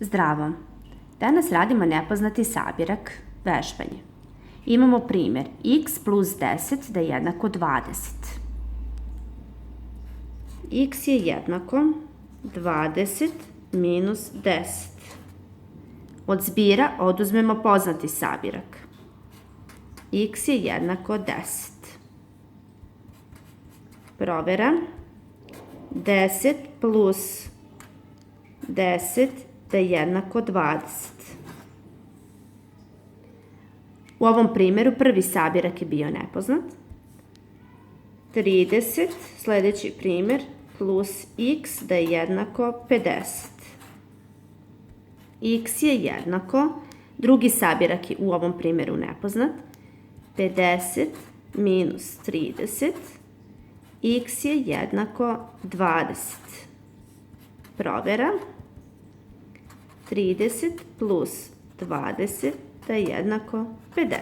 Zdravo! Danas radimo nepoznati sabirak, vežbanje. Imamo primjer x plus 10 da je jednako 20. X je jednako 20 minus 10. Od zbira oduzmemo poznati sabirak. X je jednako 10. Provera. 10 plus 10 da je jednako 20. U ovom primjeru prvi sabirak je bio nepoznat. 30, sljedeći primjer, plus x da je jednako 50. X je jednako, drugi sabirak je u ovom primjeru nepoznat. 50 minus 30, x je jednako 20. Provera. 30 plus 20 da je jednako 50.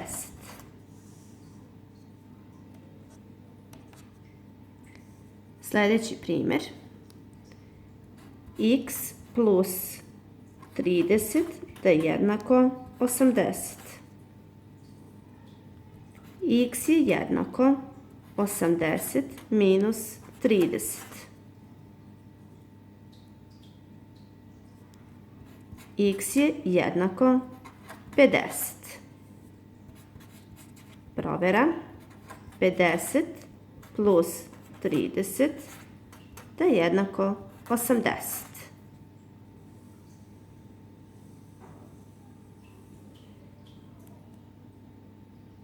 Sljedeći primjer. X plus 30 da je jednako 80. X je jednako 80 minus 30. X je jednako 50. Provera. 50 plus 30 da je jednako 80.